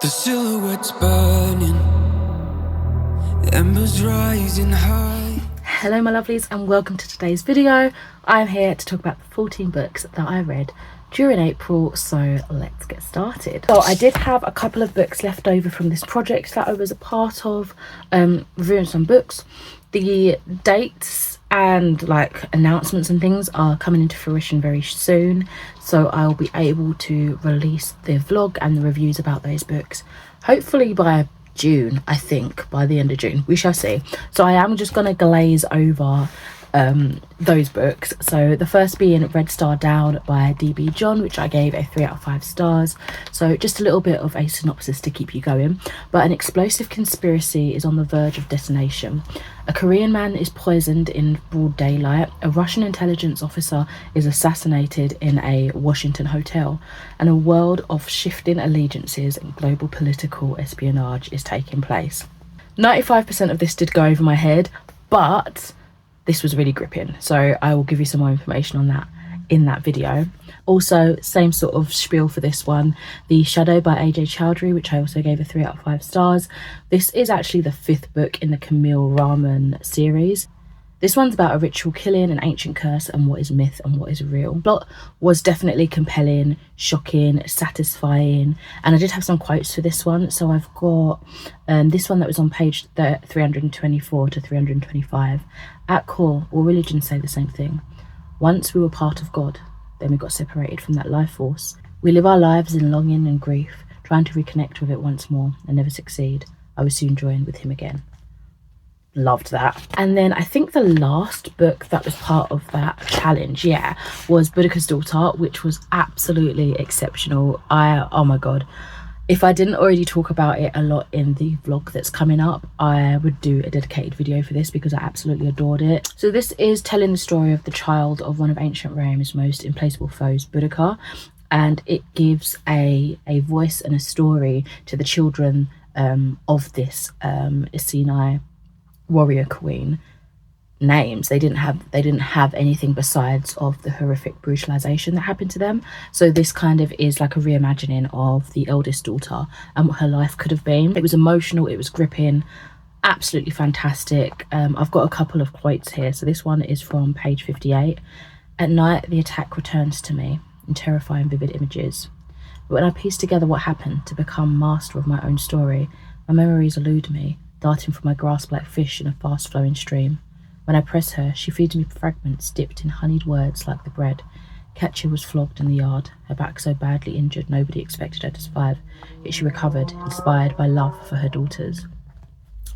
The silhouette's burning, the embers rising high. Hello my lovelies and welcome to today's video. I'm here to talk about the 14 books that I read during April, so let's get started. So I did have a couple of books left over from this project that I was a part of, reviewing some books. The dates and like announcements and things are coming into fruition very soon, so I'll be able to release the vlog and the reviews about those books hopefully by June. I think by the end of June, we shall see. So I am just gonna glaze over those books. So the first being Red Star Down by DB John, which I gave a 3 out of 5 stars. So just a little bit of a synopsis to keep you going. But an explosive conspiracy is on the verge of detonation. A Korean man is poisoned in broad daylight, a Russian intelligence officer is assassinated in a Washington hotel, and a world of shifting allegiances and global political espionage is taking place. 95% of this did go over my head, but this was really gripping, so I will give you some more information on that in that video. Also, same sort of spiel for this one, The Shadow by AJ Chowdhury, which I also gave a 3 out of 5 stars. This is actually the 5th book in the Camille Rahman series. This one's about a ritual killing, an ancient curse, and what is myth and what is real. The plot was definitely compelling, shocking, satisfying, and I did have some quotes for this one. So I've got this one that was on page 324 to 325. At core, all religions say the same thing. Once we were part of God, then we got separated from that life force. We live our lives in longing and grief, trying to reconnect with it once more and never succeed. I was soon joined with him again. Loved that. And then I think the last book that was part of that challenge, was Boudica's Daughter, which was absolutely exceptional. Oh my god, if I didn't already talk about it a lot in the vlog that's coming up, I would do a dedicated video for this because I absolutely adored it. So this is telling the story of the child of one of ancient Rome's most implacable foes, Boudica, and it gives a voice and a story to the children of this Essene warrior queen names. They didn't have anything besides of the horrific brutalization that happened to them. So this kind of is like a reimagining of the eldest daughter and what her life could have been. It was emotional, it was gripping, absolutely fantastic. I've got a couple of quotes here. So this one is from page 58. At night the attack returns to me in terrifying vivid images, but when I piece together what happened to become master of my own story, my memories elude me, darting from my grasp like fish in a fast-flowing stream. When I press her, she feeds me fragments dipped in honeyed words like the bread. Ketcher was flogged in the yard, her back so badly injured nobody expected her to survive, yet she recovered, inspired by love for her daughters.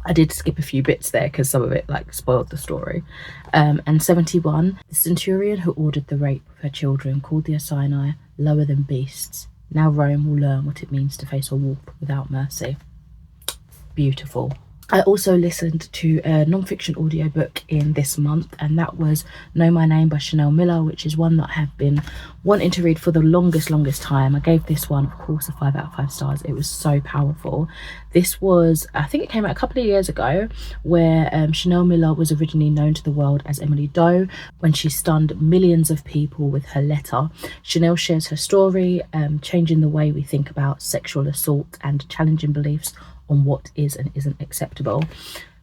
I did skip a few bits there because some of it like spoiled the story. And 71, the centurion who ordered the rape of her children called the Essene lower than beasts. Now Rome will learn what it means to face a wolf without mercy. Beautiful. I also listened to a non-fiction audiobook in this month, and that was Know My Name by Chanel Miller, which is one that I have been wanting to read for the longest time. I gave this one, of course, a 5 out of 5 stars. It was so powerful. This was, I think it came out a couple of years ago, where Chanel Miller was originally known to the world as Emily Doe when she stunned millions of people with her letter. Chanel shares her story, changing the way we think about sexual assault and challenging beliefs on what is and isn't acceptable.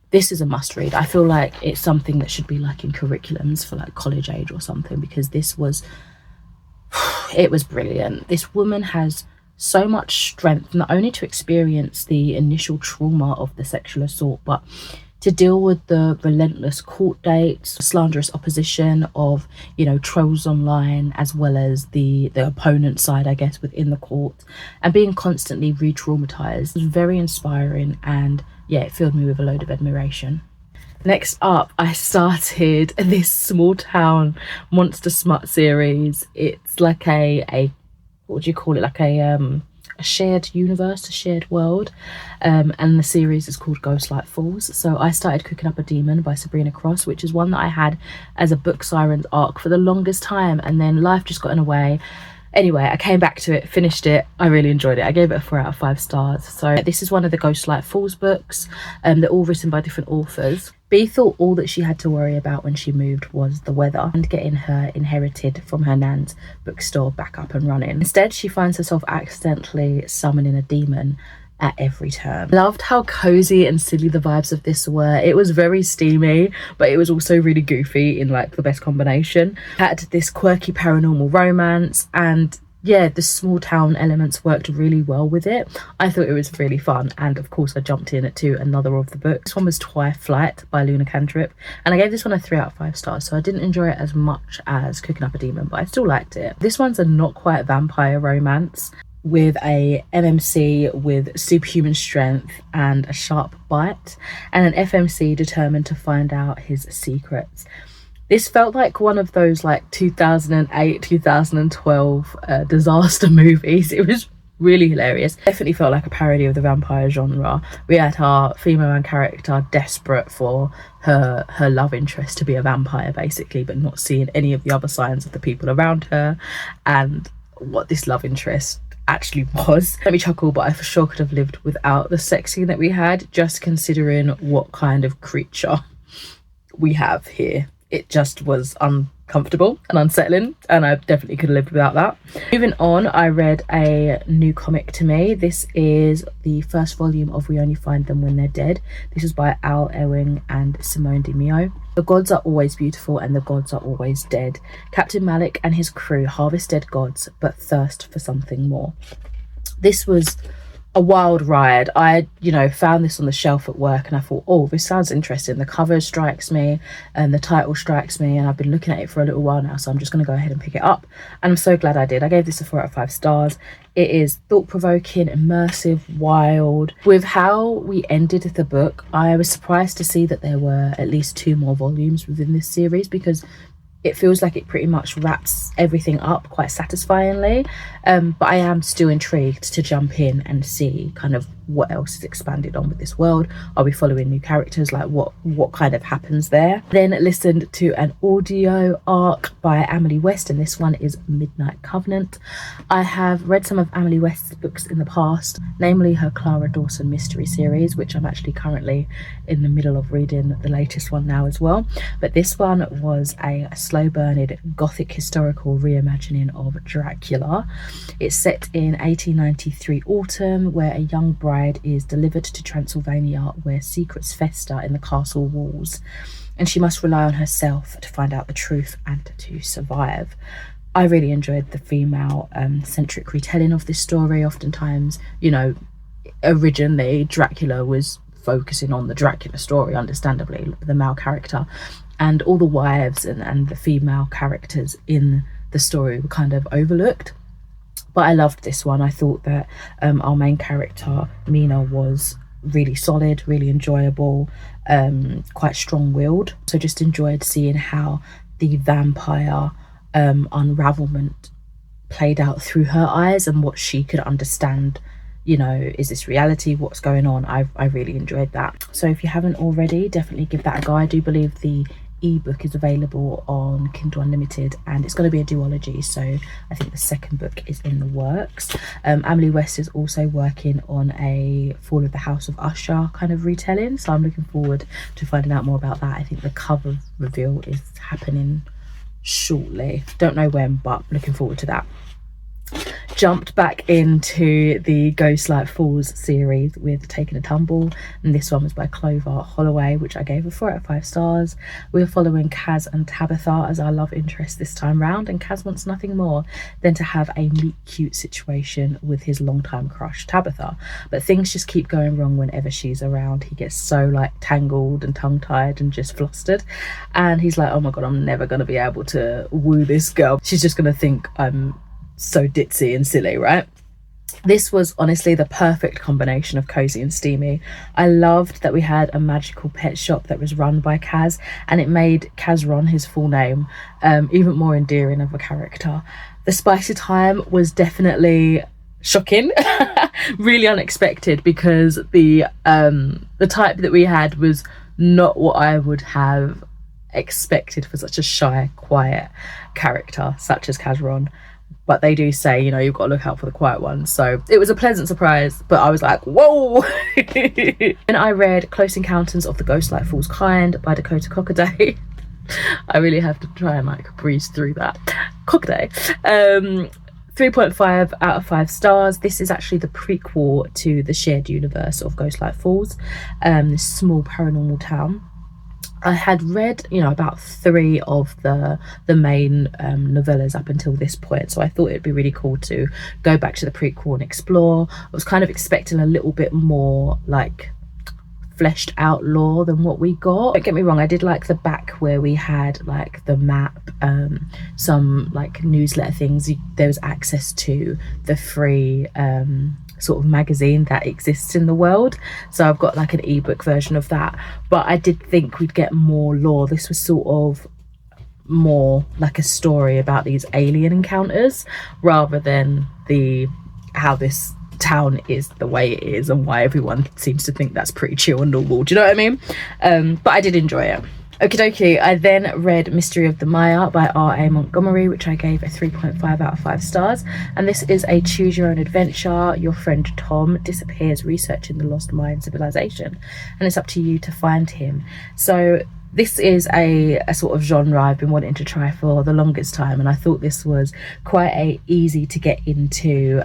This is a must read. I feel like it's something that should be like in curriculums for like college age or something, because this was, it was brilliant. This woman has so much strength, not only to experience the initial trauma of the sexual assault, but to deal with the relentless court dates, slanderous opposition of, you know, trolls online, as well as the opponent side, I guess, within the court, and being constantly re-traumatized. It was very inspiring, and yeah, it filled me with a load of admiration. Next up, I started this small town monster smut series. It's like a what would you call it, like a shared universe, a shared world, and the series is called Ghost Like Falls. So I started Cooking Up a Demon by Sabrina Cross, which is one that I had as a Book Sirens arc for the longest time, and then life just got in the way. Anyway, I came back to it, finished it. I really enjoyed it. I gave it a 4 out of 5 stars. So this is one of the Ghost Like Falls books. They're all written by different authors. Bea thought all that she had to worry about when she moved was the weather and getting her inherited from her nan's bookstore back up and running. Instead, she finds herself accidentally summoning a demon at every turn. Loved how cozy and silly the vibes of this were. It was very steamy, but it was also really goofy in like the best combination. Had this quirky paranormal romance, and yeah, the small town elements worked really well with it. I thought it was really fun, and of course I jumped in to another of the books. This one was Twilight by Luna Cantrip, and I gave this one a 3 out of 5 stars, so I didn't enjoy it as much as Cooking Up a Demon, but I still liked it. This one's a not quite vampire romance with a MMC with superhuman strength and a sharp bite, and an FMC determined to find out his secrets. This felt like one of those like 2008, 2012 disaster movies. It was really hilarious. Definitely felt like a parody of the vampire genre. We had our female main character desperate for her love interest to be a vampire basically, but not seeing any of the other signs of the people around her and what this love interest actually was. Let me chuckle, but I for sure could have lived without the sex scene that we had, just considering what kind of creature we have here. It just was uncomfortable and unsettling, and I definitely could have lived without that. Moving on, I read a new comic to me. This is the first volume of We Only Find Them When They're Dead. This is by Al Ewing and Simone Di Meo. The gods are always beautiful and the gods are always dead. Captain Malik and his crew harvest dead gods but thirst for something more. This was a wild ride. I, found this on the shelf at work and I thought, oh, this sounds interesting. The cover strikes me and the title strikes me, and I've been looking at it for a little while now, so I'm just going to go ahead and pick it up. And I'm so glad I did. I gave this a 4 out of 5 stars. It is thought-provoking, immersive, wild. With how we ended the book, I was surprised to see that there were at least 2 more volumes within this series, because it feels like it pretty much wraps everything up quite satisfyingly, but I am still intrigued to jump in and see kind of what else is expanded on with this world. Are we following new characters? Like what kind of happens there? Then listened to an audio arc by Emily West, and this one is Midnight Covenant. I have read some of Emily West's books in the past, namely her Clara Dawson mystery series, which I'm actually currently in the middle of reading the latest one now as well. But this one was a slow-burning gothic historical reimagining of Dracula. It's set in 1893 autumn, where a young bride is delivered to Transylvania, where secrets fester in the castle walls, and she must rely on herself to find out the truth and to survive. I really enjoyed the female centric retelling of this story. Oftentimes, originally Dracula was focusing on the Dracula story, understandably, the male character, and all the wives and the female characters in the story were kind of overlooked. But I loved this one. I thought that our main character, Mina, was really solid, really enjoyable, quite strong-willed. So just enjoyed seeing how the vampire unravelment played out through her eyes and what she could understand. Is this reality? What's going on? I really enjoyed that. So if you haven't already, definitely give that a go. I do believe the ebook is available on Kindle Unlimited, and it's going to be a duology, so I think the second book is in the works. Emily West is also working on a Fall of the House of Usher kind of retelling, so I'm looking forward to finding out more about that. I think the cover reveal is happening shortly, don't know when, but looking forward to that. Jumped back into the Ghostlight Falls series with Taking a Tumble, and this one was by Clover Holloway, which I gave a 4 out of 5 stars. We're following Kaz and Tabitha as our love interest this time round, and Kaz wants nothing more than to have a meet cute situation with his longtime crush Tabitha, but things just keep going wrong whenever she's around. He gets so like tangled and tongue-tied and just flustered, and he's like, oh my god, I'm never going to be able to woo this girl. She's just going to think I'm so ditzy and silly, right? This was honestly the perfect combination of cozy and steamy. I loved that we had a magical pet shop that was run by Kaz, and it made Kazron, his full name, even more endearing of a character. The spicy time was definitely shocking, really unexpected, because the type that we had was not what I would have expected for such a shy, quiet character such as Kazron. But they do say, you've got to look out for the quiet ones. So it was a pleasant surprise, but I was like, whoa. And I read Close Encounters of the Ghostlight Falls Kind by Dakota Cockaday. I really have to try and breeze through that. Cockaday. 3.5 out of 5 stars. This is actually the prequel to the shared universe of Ghostlight Falls, this small paranormal town. I had read, you know, about 3 of the main novellas up until this point, so I thought it'd be really cool to go back to the prequel and explore. I was kind of expecting a little bit more like fleshed out lore than what we got. Don't get me wrong, I did like the back where we had like the map, some like newsletter things. There was access to the free sort of magazine that exists in the world, so I've got like an ebook version of that, but I did think we'd get more lore. This was sort of more like a story about these alien encounters rather than how this town is the way it is and why everyone seems to think that's pretty chill and normal. Do you know what I mean? But I did enjoy it. Okie dokie, I then read Mystery of the Maya by R.A. Montgomery, which I gave a 3.5 out of 5 stars. And this is a choose your own adventure. Your friend Tom disappears researching the lost Mayan civilization, and it's up to you to find him. So this is a sort of genre I've been wanting to try for the longest time, and I thought this was quite a easy to get into,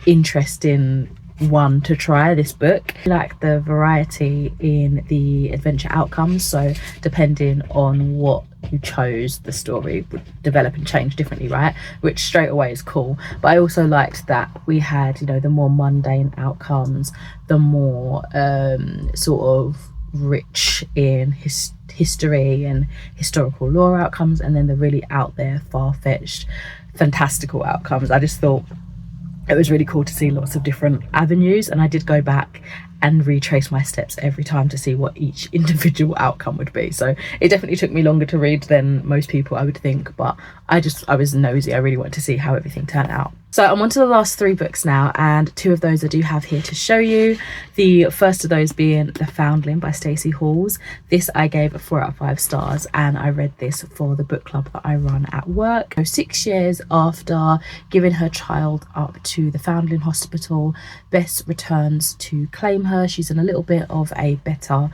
interesting one to try, this book. I like the variety in the adventure outcomes, so depending on what you chose, the story would develop and change differently, right? Which straight away is cool. But I also liked that we had, you know, the more mundane outcomes, the more sort of rich in history and historical lore outcomes, and then the really out there, far-fetched, fantastical outcomes. I just thought it was really cool to see lots of different avenues, and I did go back and retrace my steps every time to see what each individual outcome would be. So it definitely took me longer to read than most people, I would think, but I was nosy. I really wanted to see how everything turned out. So I'm on to the last 3 books now, and 2 of those I do have here to show you. The first of those being The Foundling by Stacey Halls. This I gave a 4 out of 5 stars, and I read this for the book club that I run at work. So 6 years after giving her child up to the Foundling Hospital, Bess returns to claim her. She's in a little bit of a better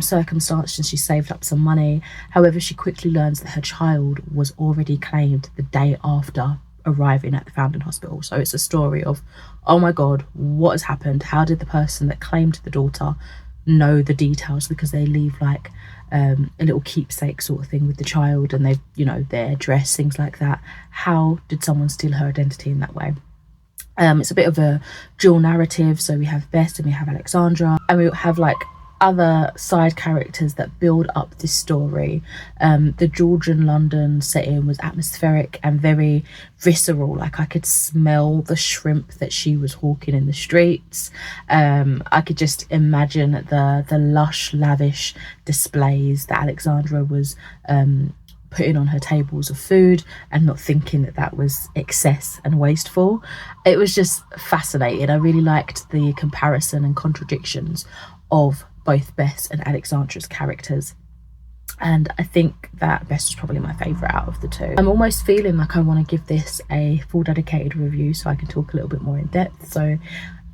circumstance, and she's saved up some money. However, she quickly learns that her child was already claimed the day after arriving at the Foundling Hospital. So it's a story of, oh my god, what has happened? How did the person that claimed the daughter know the details? Because they leave like a little keepsake sort of thing with the child, and they, you know, their address, things like that. How did someone steal her identity in that way? It's a bit of a dual narrative. So we have Bess and we have Alexandra, and we have like other side characters that build up this story. The Georgian London setting was atmospheric and very visceral. Like I could smell the shrimp that she was hawking in the streets. I could just imagine the lush, lavish displays that Alexandra was putting on her tables of food, and not thinking that that was excess and wasteful. It was just fascinating. I really liked the comparison and contradictions of both Bess and Alexandra's characters, and I think that Bess was probably my favourite out of the 2. I'm almost feeling like I want to give this a full dedicated review so I can talk a little bit more in depth. So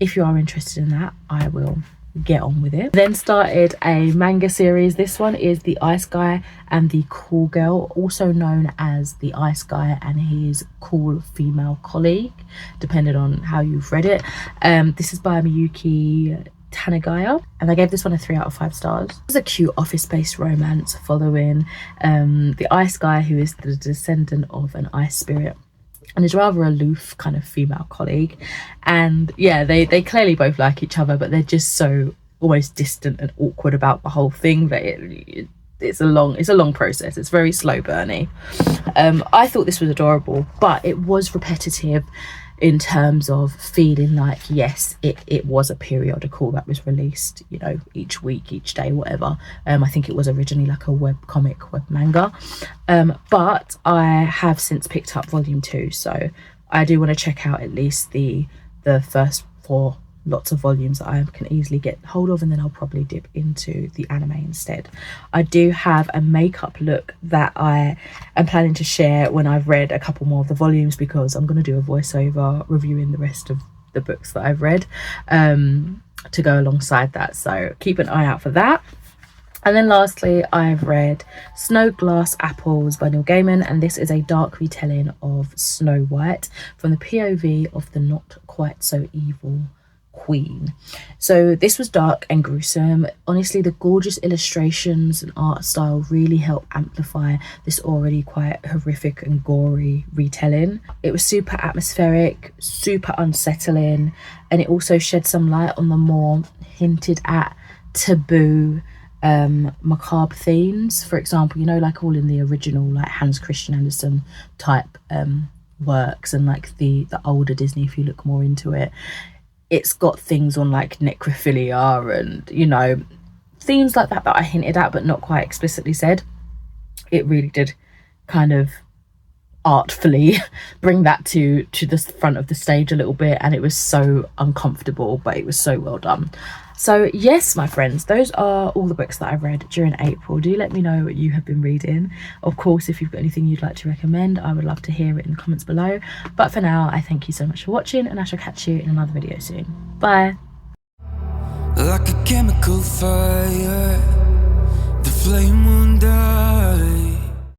if you are interested in that, I will get on with it. Then started a manga series. This one is The Ice Guy and the Cool Girl, also known as The Ice Guy and his cool female colleague, depending on how you've read it. This is by Miyuki Tanigaya, and I gave this one a 3 out of 5 stars. It's a cute office-based romance following the Ice Guy, who is the descendant of an ice spirit and is rather aloof kind of female colleague. And yeah, they clearly both like each other, but they're just so almost distant and awkward about the whole thing that it's a long process. It's very slow burny. I thought this was adorable, but it was repetitive in terms of feeling like, yes, it was a periodical that was released, you know, each week, each day, whatever. I think it was originally like a web manga, but I have since picked up volume 2, so I do want to check out at least the first 4 lots of volumes that I can easily get hold of, and then I'll probably dip into the anime instead. I do have a makeup look that I am planning to share when I've read a couple more of the volumes, because I'm going to do a voiceover reviewing the rest of the books that I've read to go alongside that, so keep an eye out for that. And then lastly, I've read Snow Glass Apples by Neil Gaiman, and this is a dark retelling of Snow White from the POV of the not quite so evil queen. So this was dark and gruesome. Honestly, the gorgeous illustrations and art style really helped amplify this already quite horrific and gory retelling. It was super atmospheric, super unsettling, and it also shed some light on the more hinted at taboo macabre themes. For example, you know, like all in the original like Hans Christian Andersen type works, and like the older Disney, if you look more into it, it's got things on like necrophilia and, you know, themes like that that I hinted at but not quite explicitly said. It really did kind of artfully bring that to the front of the stage a little bit, and it was so uncomfortable, but it was so well done. So yes, my friends, those are all the books that I've read during April. Do let me know what you have been reading. Of course, if you've got anything you'd like to recommend, I would love to hear it in the comments below. But for now, I thank you so much for watching, and I shall catch you in another video soon. Bye. Like a chemical fire, the flame will